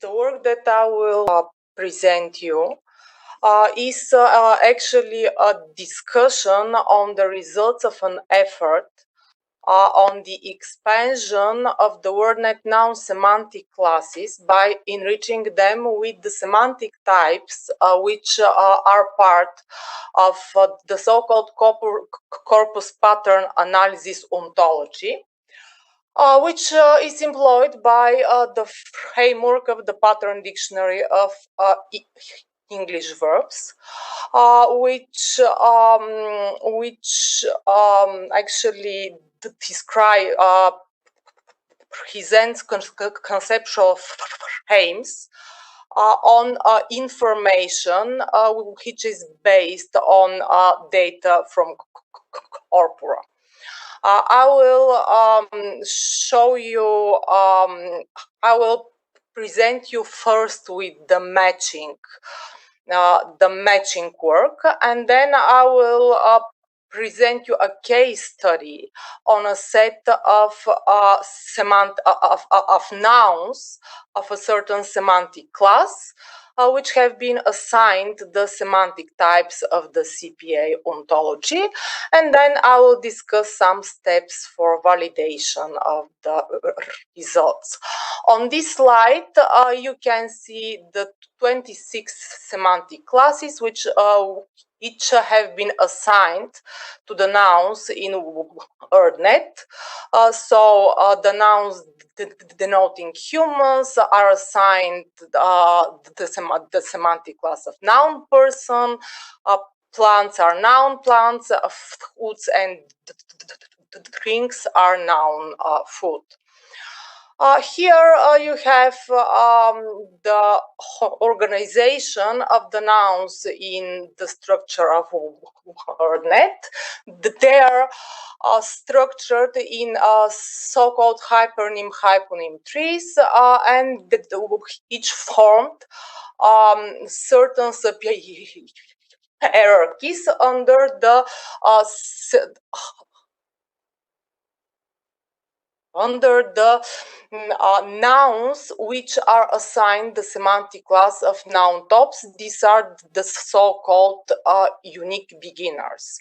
The work that I will present you is actually a discussion on the results of an effort on the expansion of the WordNet noun semantic classes by enriching them with the semantic types which are part of the so-called corpus pattern analysis ontology. Which is employed by the framework of the pattern dictionary of English verbs, which actually presents conceptual frames on information which is based on data from corpora. I will show you, I will present you first with the matching work, and then I will present you a case study on a set of nouns of a certain semantic class, which have been assigned the semantic types of the CPA ontology, and then I will discuss some steps for validation of the results. On this slide, you can see the 26 semantic classes which each have been assigned to the nouns in WordNet. The nouns denoting humans are assigned the semantic class of noun person, plants are noun plants, foods and drinks are noun food. Here you have the organization of the nouns in the structure of WordNet. They are structured in so-called hypernym trees, and each formed certain hierarchies under the nouns which are assigned the semantic class of noun tops. These are the so-called unique beginners.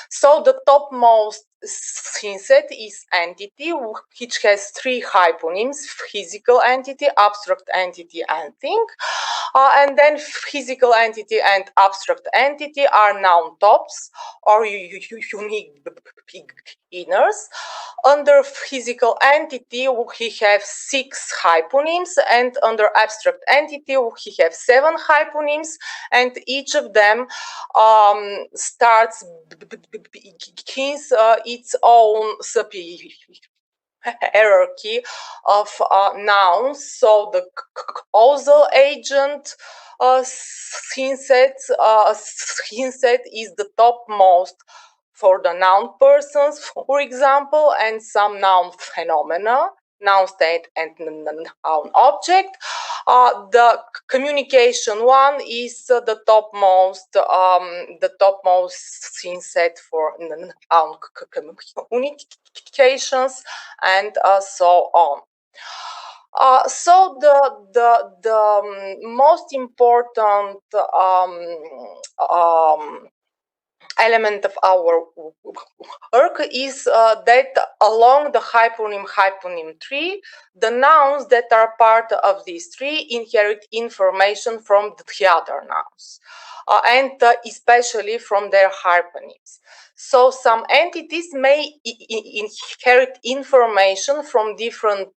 So the topmost synset is entity, which has three hyponyms: physical entity, abstract entity, and thing. And then physical entity and abstract entity are noun tops or unique beginners. Under physical entity, we have 6 hyponyms, and under abstract entity, we have 7 hyponyms, and each of them begins its own hierarchy of nouns. So the causal agent synset is the topmost for the noun persons, for example, and some noun phenomena, noun state and noun object. The communication one is the topmost synset for noun communications, and so on. So the most important element of our work is that along the hyponym tree, the nouns that are part of this tree inherit information from the other nouns, and especially from their hyponyms. So some entities may inherit information from different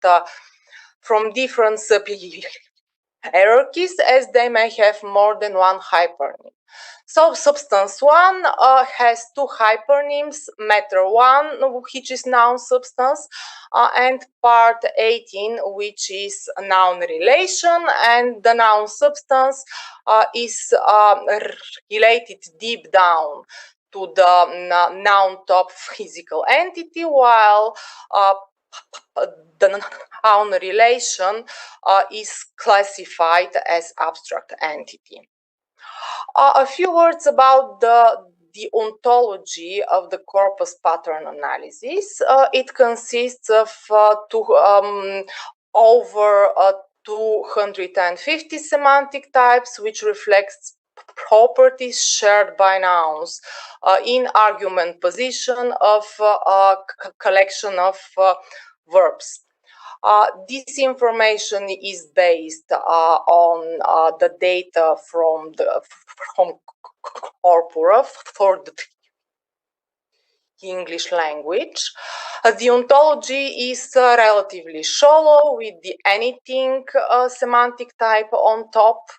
hierarchies, as they may have more than one hypernym. So substance 1 has 2 hypernyms: matter 1, which is noun substance, and part 18, which is noun relation, and the noun substance is related deep down to the noun top physical entity, while the noun relation is classified as abstract entity. A few words about the ontology of the corpus pattern analysis. It consists of over 250 semantic types, which reflects properties shared by nouns in argument position of a collection of verbs. This information is based on the data from Corpus for the English language. The ontology is relatively shallow with the anything semantic type on top.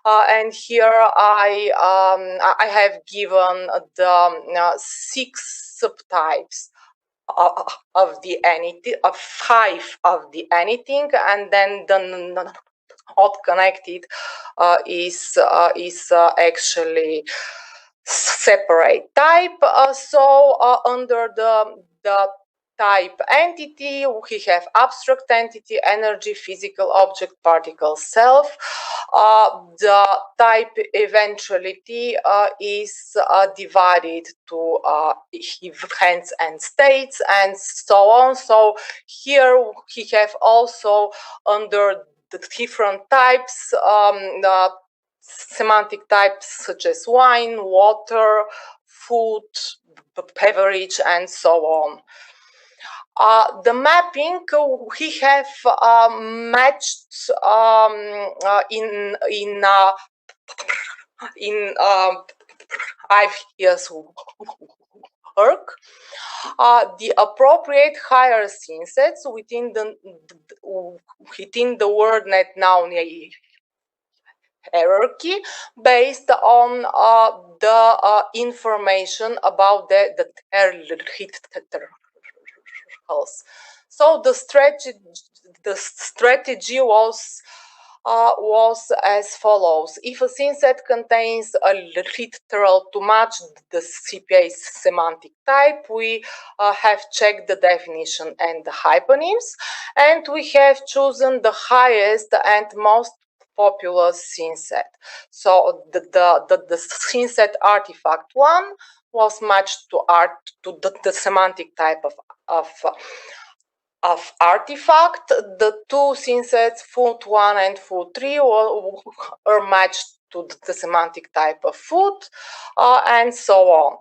And here I have given the 6 subtypes of the anything, 5 of the anything, and then the not connected is actually separate type. So under the type entity, we have abstract entity, energy, physical object, particle, self. The type eventuality is divided to events and states and so on. So here we have also under the different types the semantic types such as wine, water, food, beverage, and so on. The mapping we have matched in 5 years work. The appropriate higher synsets within the WordNet noun hierarchy based on the information about the literals. So the strategy was as follows. If a synset contains a literal to match the CPA semantic type, we have checked the definition and the hyponyms, and we have chosen the highest and most popular synset. So the synset artifact 1 was matched to the semantic type of artifact. The 2 synsets, food 1 and food 3, are matched to the semantic type of food, and so on.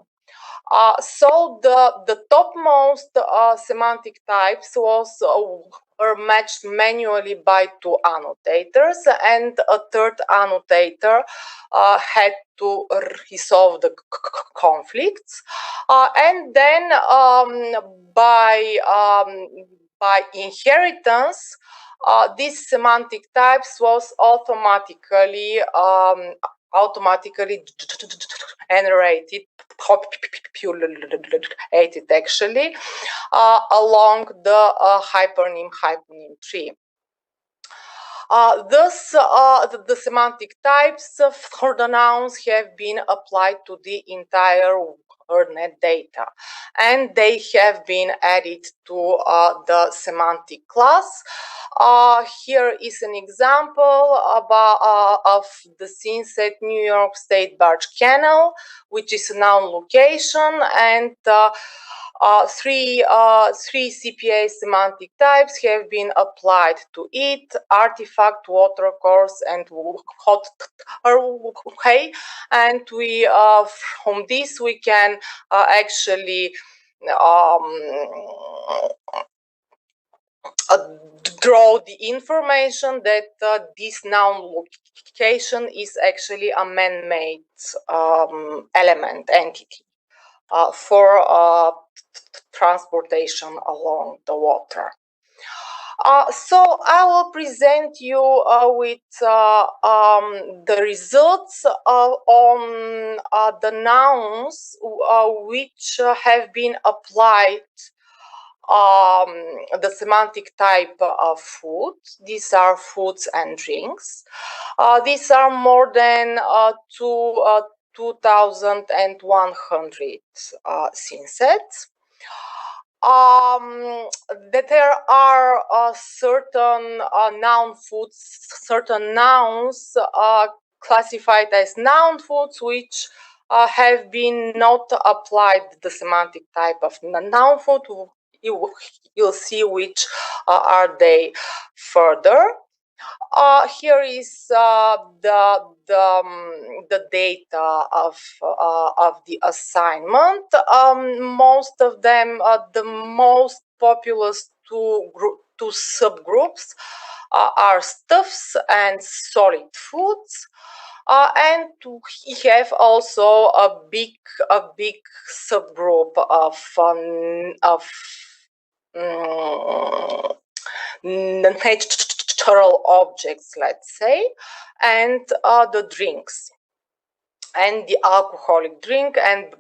So the topmost semantic types were matched manually by 2 annotators, and a 3rd annotator had to resolve the conflicts, and then by inheritance, these semantic types was automatically generated, populated actually, along the hypernym tree. Thus, the semantic types for the nouns have been applied to the entire WordNet data, and they have been added to the semantic class. Here is an example of the synset New York State Barge Canal, which is a noun location, and 3 CPA semantic types have been applied to it: artifact, watercourse, and waterway. And we from this we can actually draw the information that this noun location is actually a man-made element entity for transportation along the water. So I will present you with the results on the nouns which have been applied the semantic type of food. These are foods and drinks. These are more than 2,100 synsets. That there are certain noun foods, certain nouns classified as noun foods, which have been not applied the semantic type of noun food. You'll see which are they further. Here is the data of the assignment. Most of them, the most populous two subgroups are stuffs and solid foods. And we have also a big subgroup of natural objects, let's say, and the drinks and the alcoholic drink and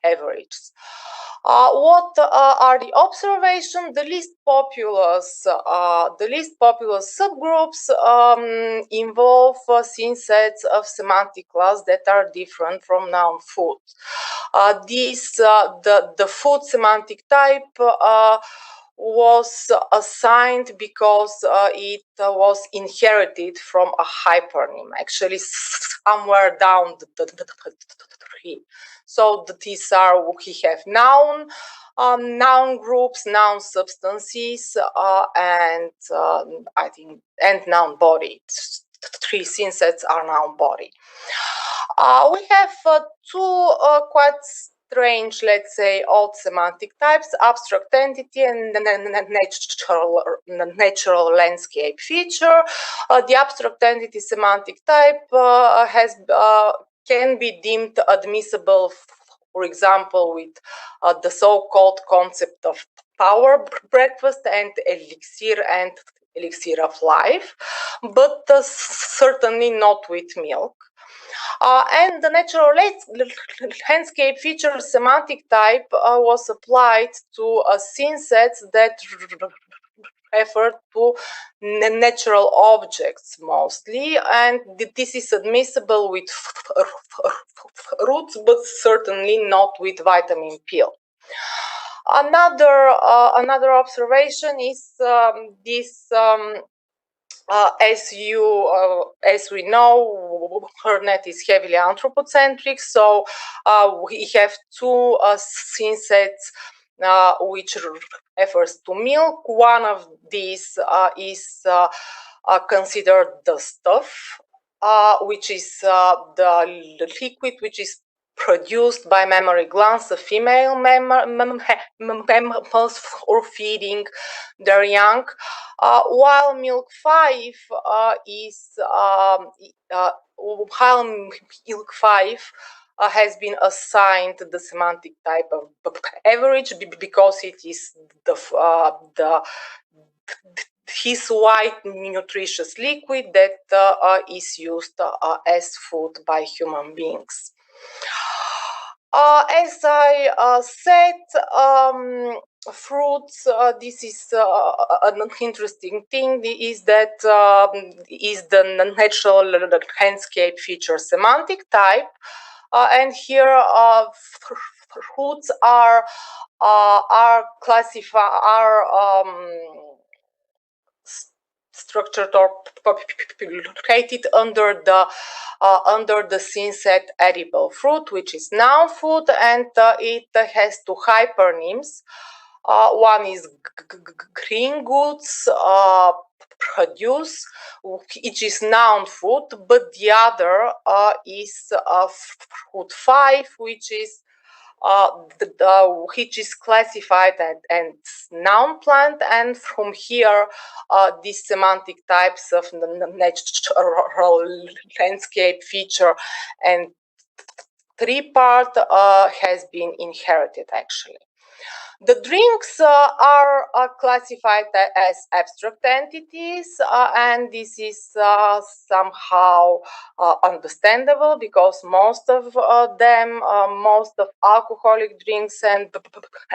beverages. What are the observations? The least populous subgroups involve synsets of semantic class that are different from noun food. The food semantic type was assigned because it was inherited from a hypernym, actually somewhere down the tree. So these are, we have noun groups, noun substances, and I think, and noun body. Three synsets are noun body. We have two quite strange, let's say, old semantic types: abstract entity and natural landscape feature. The abstract entity semantic type can be deemed admissible, for example, with the so-called concept of power breakfast and elixir of life, but certainly not with milk. And the natural landscape feature semantic type was applied to synsets that refer to natural objects mostly, and this is admissible with fruits, but certainly not with vitamin pill. Another observation is this. As we know, WordNet is heavily anthropocentric, so we have two synsets which refers to milk. One of these is considered the stuff, which is the liquid which is produced by mammary glands of female mammals for feeding their young, while milk 5 has been assigned the semantic type of average because it is his white nutritious liquid that is used as food by human beings. As I said, fruits, this is an interesting thing, is that is the natural landscape feature semantic type, and here fruits are structured or populated under the synset edible fruit, which is noun food, and it has two hypernyms. One is green goods produce, which is noun food, but the other is fruit 5, which is which is classified as noun plant, and from here these semantic types of natural landscape feature and three part has been inherited actually. The drinks are classified as abstract entities, and this is somehow understandable because most of them, most of alcoholic drinks and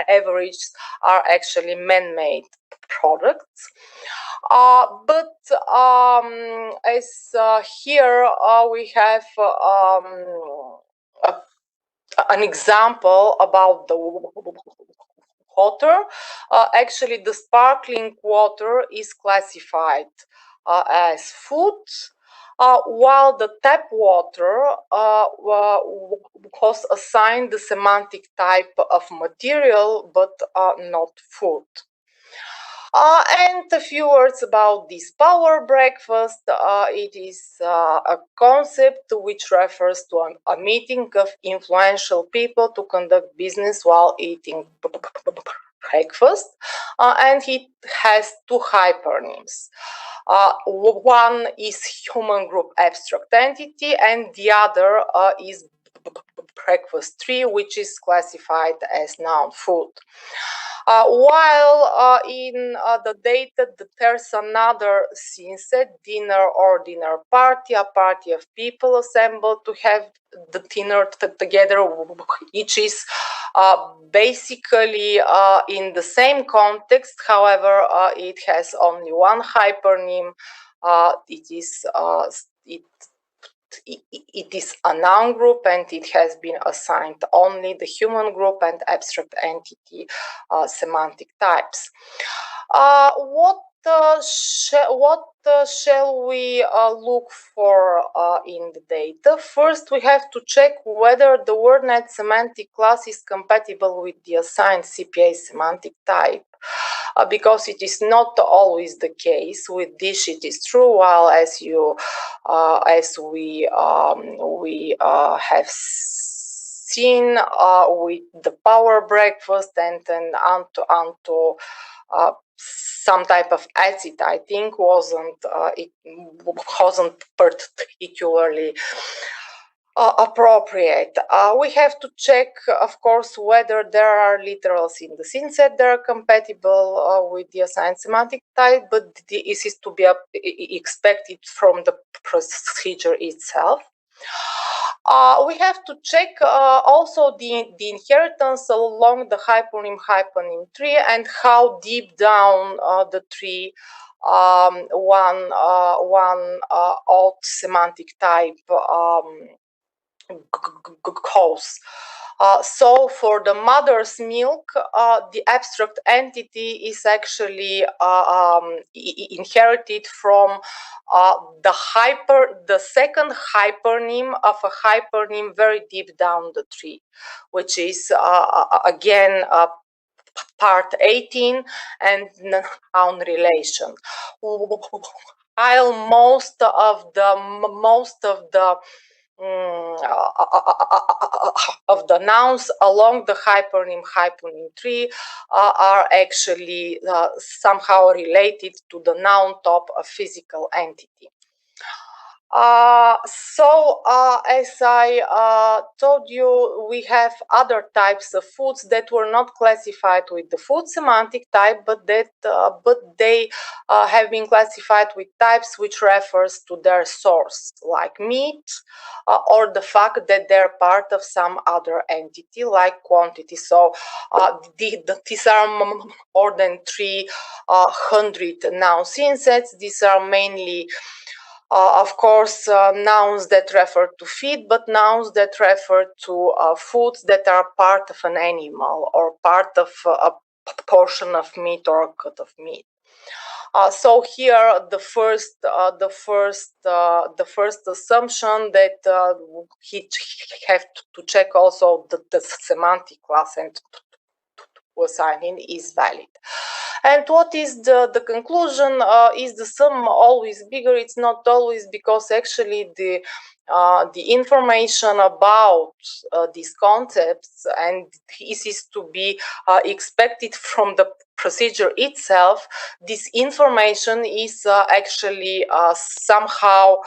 beverages are actually man-made products. But as here we have an example about the water. Actually, the sparkling water is classified as food, while the tap water was assigned the semantic type of material, but not food. And a few words about this power breakfast. It is a concept which refers to a meeting of influential people to conduct business while eating breakfast, and it has two hypernyms. One is human group abstract entity, and the other is breakfast tree, which is classified as noun food. While in the data, there's another synset, dinner or dinner party, a party of people assembled to have the dinner together, which is basically in the same context. However, it has only one hypernym. It is a noun group, and it has been assigned only the human group and abstract entity semantic types. What shall we look for in the data? First, we have to check whether the WordNet semantic class is compatible with the assigned CPA semantic type. Because it is not always the case. With this, it is true. While as we have seen with the power breakfast and then onto some type of acid, I think it wasn't particularly appropriate. We have to check, of course, whether there are literals in the synset that are compatible with the assigned semantic type, but this is to be expected from the procedure itself. We have to check also the inheritance along the hypernym tree and how deep down the tree one odd semantic type goes. So for the mother's milk, the abstract entity is actually inherited from the second hypernym of a hypernym very deep down the tree, which is again part 18 and noun relation. While most of the nouns along the hypernym tree are actually somehow related to the noun top, a physical entity. As I told you, we have other types of foods that were not classified with the food semantic type, but they have been classified with types which refers to their source, like meat, or the fact that they're part of some other entity, like quantity. So these are more than 300 noun synsets. These are mainly of course, nouns that refer to feed, but nouns that refer to foods that are part of an animal or part of a portion of meat or a cut of meat. So here, the first assumption that he have to check also the semantic class and to assign in is valid. And what is the conclusion? Is the sum always bigger? It's not always, because actually the information about these concepts, and this is to be expected from the procedure itself, this information is actually somehow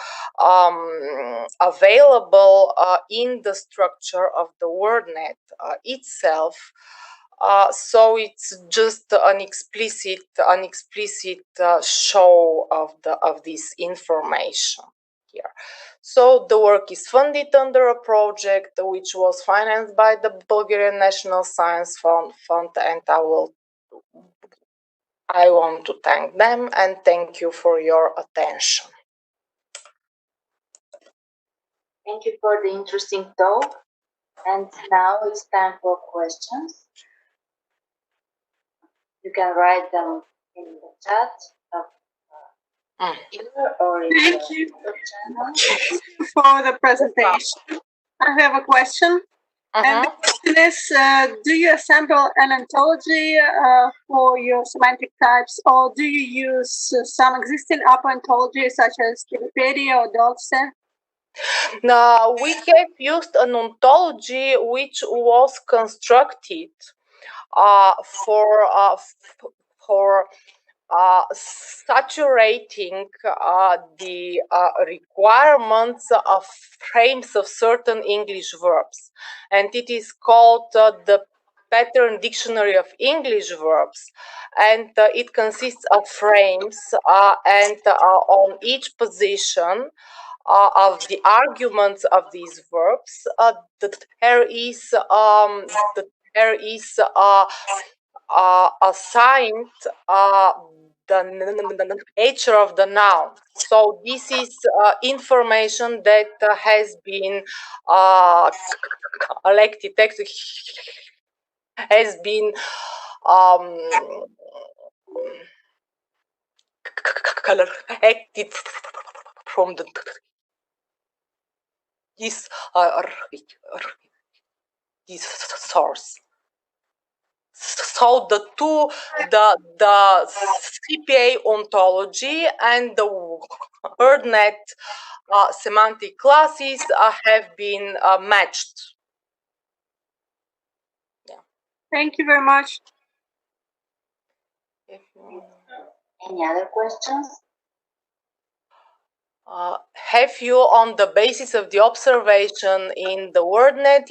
available in the structure of the WordNet itself. So it's just an explicit show of this information here. So the work is funded under a project which was financed by the Bulgarian National Science Fund, and I want to thank them and thank you for your attention. Thank you for the interesting talk. And now it's time for questions. You can write them in the chat here or in Thank the you channel. for the presentation. I have a question. And is, do you assemble an ontology for your semantic types, or do you use some existing upper ontologies such as Wikipedia or Dogster? Now, we have used an ontology which was constructed for saturating the requirements of frames of certain English verbs, and it is called the Pattern Dictionary of English Verbs, and it consists of frames, and on each position of the arguments of these verbs, there is assigned the nature of the noun. So this is information that has been collected, has been collected from this source. So the CPA ontology and the WordNet semantic classes have been matched. Yeah. Thank you very much. Any other questions? Have you, on the basis of the observation in the WordNet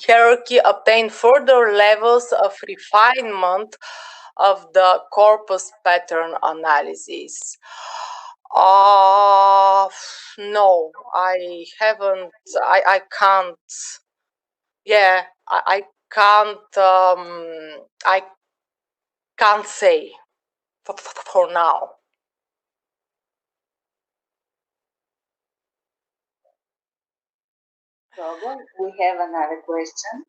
hierarchy, obtained further levels of refinement of the corpus pattern analysis? No, I haven't. I can't. Yeah, I can't. I can't say for now. We have another question.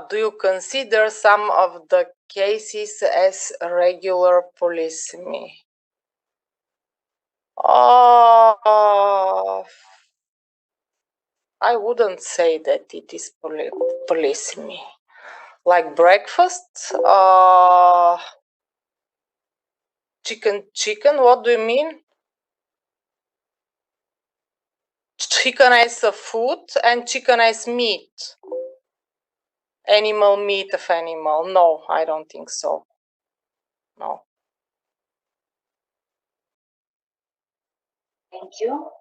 Do you consider some of the cases as regular polysemy? I wouldn't say that it is polysemy. Like breakfast, chicken, what do you mean? Chicken as a food and chicken as meat. Animal meat of animal. No, I don't think so. No. Thank you.